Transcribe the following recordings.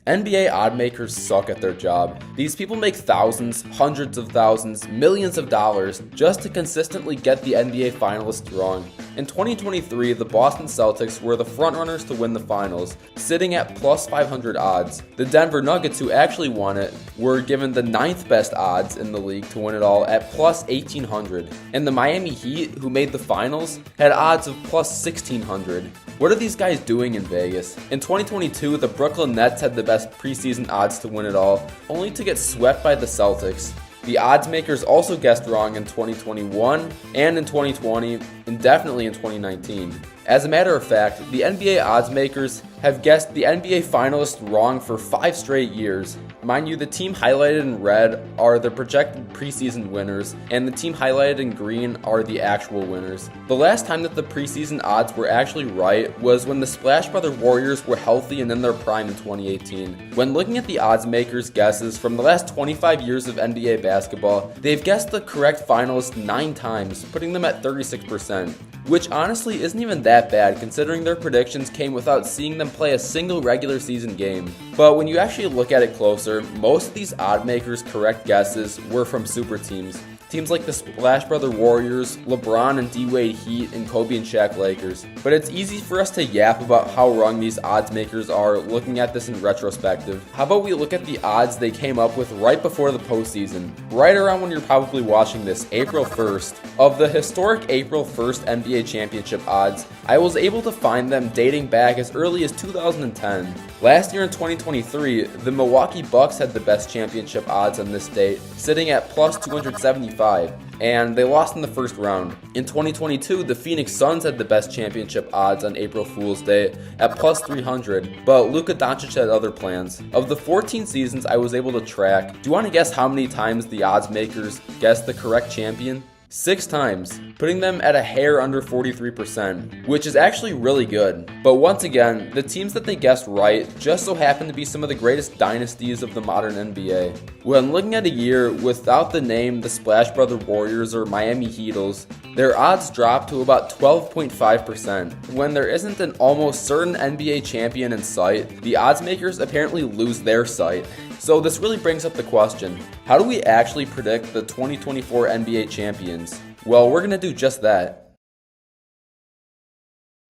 NBA odd makers suck at their job. These people make thousands, hundreds of thousands, millions of dollars just to consistently get the NBA finalists wrong. In 2023, the Boston Celtics were the frontrunners to win the finals, sitting at plus 500 odds. The Denver Nuggets, who actually won it, were given the 9th best odds in the league to win it all at plus 1800. And the Miami Heat, who made the finals, had odds of plus 1600. What are these guys doing in Vegas? In 2022, the Brooklyn Nets had the best preseason odds to win it all, only to get swept by the Celtics. The odds makers also guessed wrong in 2021 and in 2020 and definitely in 2019. As a matter of fact, the NBA odds makers have guessed the NBA finalists wrong for 5 straight years. Mind you, the team highlighted in red are the projected preseason winners, and the team highlighted in green are the actual winners. The last time that the preseason odds were actually right was when the Splash Brother Warriors were healthy and in their prime in 2018. When looking at the odds makers' guesses from the last 25 years of NBA basketball, they've guessed the correct finalists 9 times, putting them at 36%. Which honestly isn't even that bad considering their predictions came without seeing them play a single regular season game. But when you actually look at it closer, most of these odd makers' correct guesses were from super teams. Teams like the Splash Brother Warriors, LeBron and D-Wade Heat, and Kobe and Shaq Lakers. But it's easy for us to yap about how wrong these odds makers are looking at this in retrospective. How about we look at the odds they came up with right before the postseason, right around when you're probably watching this, April 1st. Of the historic April 1st NBA championship odds, I was able to find them dating back as early as 2010. Last year in 2023, the Milwaukee Bucks had the best championship odds on this date, sitting at plus 275, and they lost in the first round. In 2022, the Phoenix Suns had the best championship odds on April Fool's Day at plus 300, but Luka Doncic had other plans. Of the 14 seasons I was able to track, do you want to guess how many times the odds makers guessed the correct champion? 6 times, putting them at a hair under 43%, which is actually really good. But once again, the teams that they guessed right just so happen to be some of the greatest dynasties of the modern NBA. When looking at a year without the name the Splash Brother Warriors or Miami Heatles, their odds drop to about 12.5%. When there isn't an almost certain NBA champion in sight, the odds makers apparently lose their sight. So this really brings up the question, how do we actually predict the 2024 NBA champions? Well, we're going to do just that.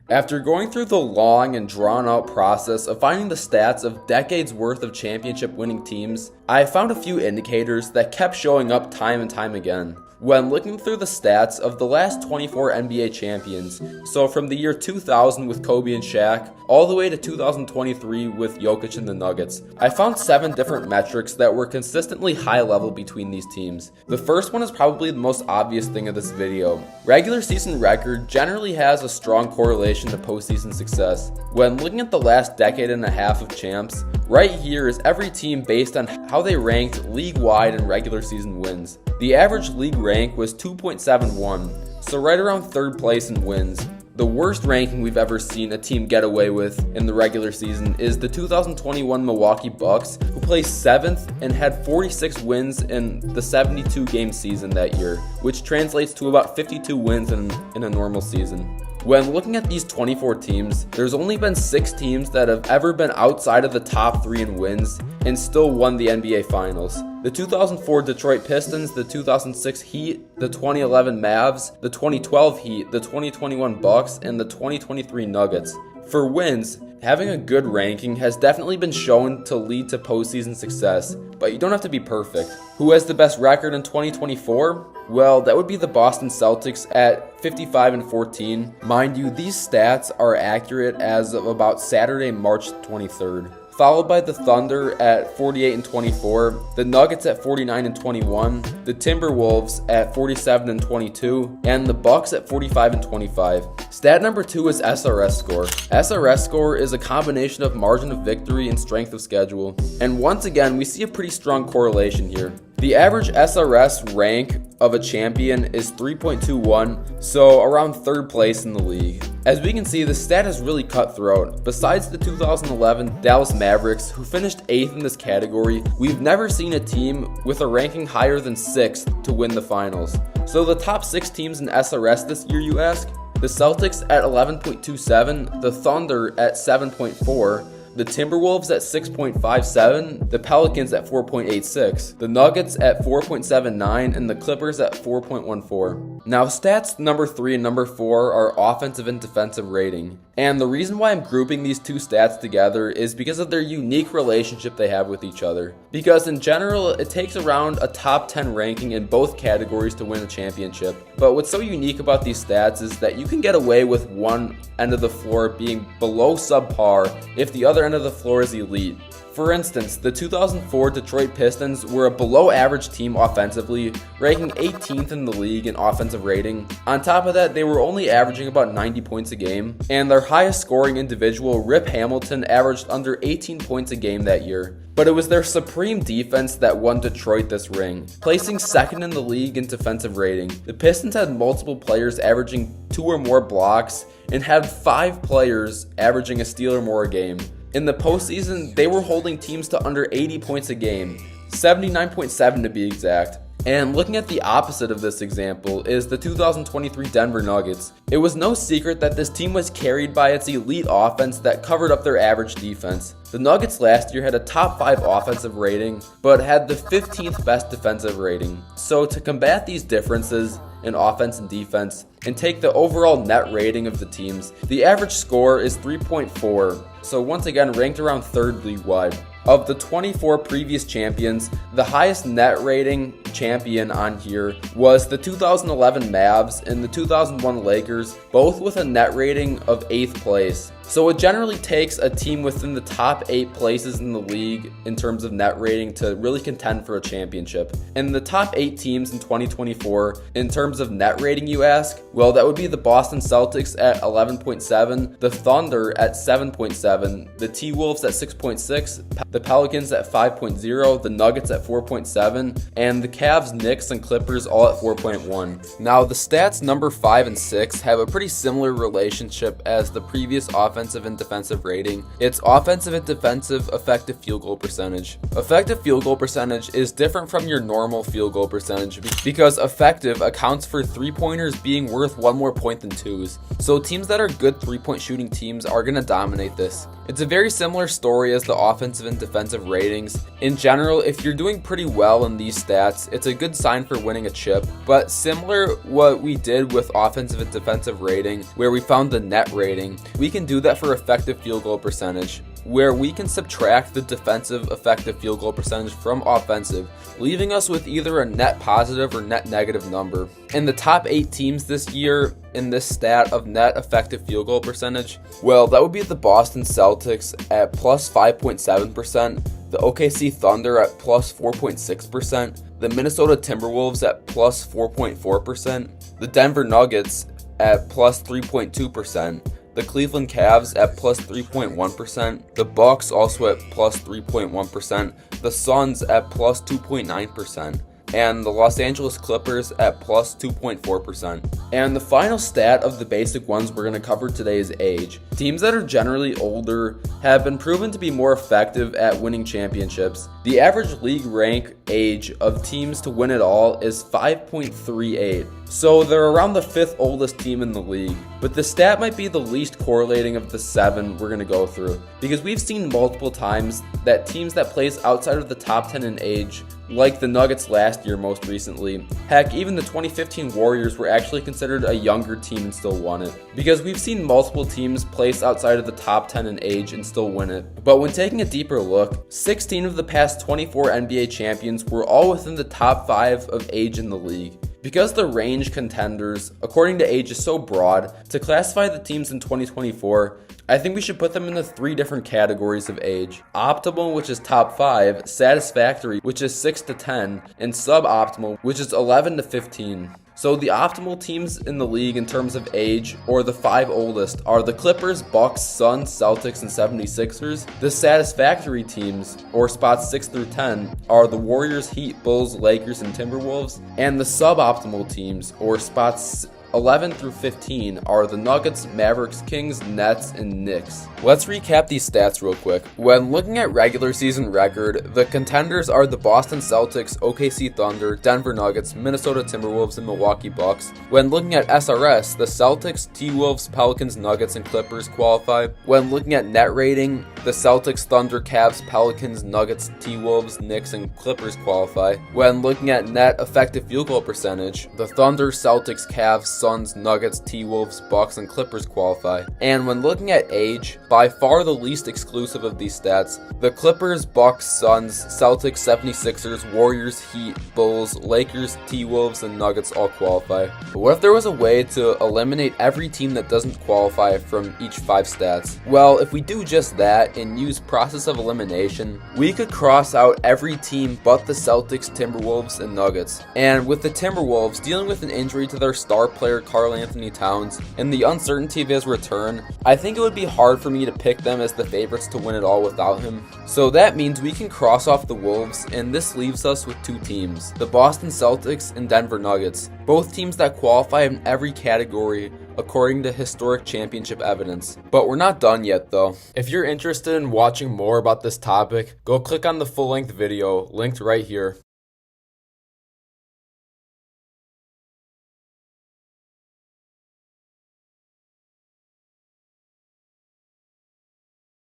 After going through the long and drawn-out process of finding the stats of decades worth of championship-winning teams, I found a few indicators that kept showing up time and time again. When looking through the stats of the last 24 NBA champions, so from the year 2000 with Kobe and Shaq, all the way to 2023 with Jokic and the Nuggets, I found 7 different metrics that were consistently high level between these teams. The first one is probably the most obvious thing of this video. Regular season record generally has a strong correlation to postseason success. When looking at the last decade and a half of champs, right here is every team based on how they ranked league-wide in regular season wins. The average league rank was 2.71, so right around 3rd place in wins. The worst ranking we've ever seen a team get away with in the regular season is the 2021 Milwaukee Bucks, who placed 7th and had 46 wins in the 72-game season that year, which translates to about 52 wins in a normal season. When looking at these 24 teams, there's only been 6 teams that have ever been outside of the top 3 in wins and still won the NBA Finals. The 2004 Detroit Pistons, the 2006 Heat, the 2011 Mavs, the 2012 Heat, the 2021 Bucks, and the 2023 Nuggets. For wins, having a good ranking has definitely been shown to lead to postseason success, but you don't have to be perfect. Who has the best record in 2024? Well, that would be the Boston Celtics at 55-14. Mind you, these stats are accurate as of about Saturday, March 23rd. Followed by the Thunder at 48-24, the Nuggets at 49-21, the Timberwolves at 47-22, and the Bucks at 45-25. Stat number 2 is SRS score. SRS score is a combination of margin of victory and strength of schedule. And once again, we see a pretty strong correlation here. The average SRS rank of a champion is 3.21, so around 3rd place in the league. As we can see, the stat is really cutthroat. Besides the 2011 Dallas Mavericks, who finished 8th in this category, we've never seen a team with a ranking higher than 6th to win the finals. So the top 6 teams in SRS this year, you ask? The Celtics at 11.27, the Thunder at 7.4, the Timberwolves at 6.57, the Pelicans at 4.86, the Nuggets at 4.79, and the Clippers at 4.14. Now, stats number 3 and number 4 are offensive and defensive rating. And the reason why I'm grouping these two stats together is because of their unique relationship they have with each other. Because in general, it takes around a top 10 ranking in both categories to win a championship. But what's so unique about these stats is that you can get away with one end of the floor being below subpar if the other end of the floor is elite. For instance, the 2004 Detroit Pistons were a below average team offensively, ranking 18th in the league in offensive rating. On top of that, they were only averaging about 90 points a game, and their highest scoring individual, Rip Hamilton, averaged under 18 points a game that year. But it was their supreme defense that won Detroit this ring, placing second in the league in defensive rating. The Pistons had multiple players averaging 2 or more blocks, and had 5 players averaging a steal or more a game. In the postseason, they were holding teams to under 80 points a game, 79.7 to be exact. And looking at the opposite of this example is the 2023 Denver Nuggets. It was no secret that this team was carried by its elite offense that covered up their average defense. The Nuggets last year had a top 5 offensive rating, but had the 15th best defensive rating. So to combat these differences in offense and defense, and take the overall net rating of the teams, the average score is 3.4, so once again ranked around 3rd league-wide. Of the 24 previous champions, the highest net rating champion on here was the 2011 Mavs and the 2001 Lakers, both with a net rating of 8th place. So it generally takes a team within the top 8 places in the league in terms of net rating to really contend for a championship. And the top 8 teams in 2024, in terms of net rating you ask, well, that would be the Boston Celtics at 11.7, the Thunder at 7.7, the T-Wolves at 6.6, the Pelicans at 5.0, the Nuggets at 4.7, and the Cavs, Knicks, and Clippers all at 4.1. Now, the stats number 5 and 6 have a pretty similar relationship as the previous offensive and defensive rating. It's offensive and defensive effective field goal percentage. Effective field goal percentage is different from your normal field goal percentage because effective accounts for 3-pointers being worth 1 more point than 2s. So teams that are good 3-point shooting teams are going to dominate this. It's a very similar story as the offensive and defensive ratings. In general, if you're doing pretty well in these stats, it's a good sign for winning a chip. But similar what we did with offensive and defensive rating, where we found the net rating, we can do that for effective field goal percentage, where we can subtract the defensive effective field goal percentage from offensive, leaving us with either a net positive or net negative number. And the top 8 teams this year in this stat of net effective field goal percentage, well, that would be the Boston Celtics at plus 5.7%, the OKC Thunder at plus 4.6%, the Minnesota Timberwolves at plus 4.4%, the Denver Nuggets at plus 3.2%, the Cleveland Cavs at plus 3.1%, the Bucks also at plus 3.1%, the Suns at plus 2.9%, and the Los Angeles Clippers at plus 2.4%. And the final stat of the basic ones we're going to cover today is age. Teams that are generally older have been proven to be more effective at winning championships. The average league rank age of teams to win it all is 5.38. So they're around the 5th oldest team in the league. But the stat might be the least correlating of the 7 we're going to go through, because we've seen multiple times that teams that place outside of the top 10 in age, like the Nuggets last year most recently, heck, even the 2015 Warriors were actually considered a younger team and still won it. Because we've seen multiple teams place outside of the top 10 in age and still win it. But when taking a deeper look, 16 of the past 24 NBA champions were all within the top 5 of age in the league. Because the range contenders, according to age, is so broad, to classify the teams in 2024, I think we should put them into 3 different categories of age. Optimal, which is top 5, satisfactory, which is 6 to 10, and suboptimal, which is 11 to 15. So the optimal teams in the league in terms of age, or the 5 oldest, are the Clippers, Bucks, Suns, Celtics, and 76ers. The satisfactory teams, or spots 6 through 10, are the Warriors, Heat, Bulls, Lakers, and Timberwolves. And the suboptimal teams, or spots 11 through 15 are the Nuggets, Mavericks, Kings, Nets, and Knicks. Let's recap these stats real quick. When looking at regular season record, the contenders are the Boston Celtics, OKC Thunder, Denver Nuggets, Minnesota Timberwolves, and Milwaukee Bucks. When looking at SRS, the Celtics, T-Wolves, Pelicans, Nuggets, and Clippers qualify. When looking at net rating, the Celtics, Thunder, Cavs, Pelicans, Nuggets, T-Wolves, Knicks, and Clippers qualify. When looking at net effective field goal percentage, the Thunder, Celtics, Cavs, Suns, Nuggets, T-Wolves, Bucks, and Clippers qualify. And when looking at age, by far the least exclusive of these stats, the Clippers, Bucks, Suns, Celtics, 76ers, Warriors, Heat, Bulls, Lakers, T-Wolves, and Nuggets all qualify. But what if there was a way to eliminate every team that doesn't qualify from each 5 stats? Well, if we do just that and use process of elimination, we could cross out every team but the Celtics, Timberwolves, and Nuggets. And with the Timberwolves dealing with an injury to their star player Karl Anthony Towns and the uncertainty of his return, I think it would be hard for me to pick them as the favorites to win it all without him. So that means we can cross off the Wolves, and this leaves us with 2 teams, the Boston Celtics and Denver Nuggets, both teams that qualify in every category according to historic championship evidence. But we're not done yet though. If you're interested in watching more about this topic, go click on the full-length video linked right here.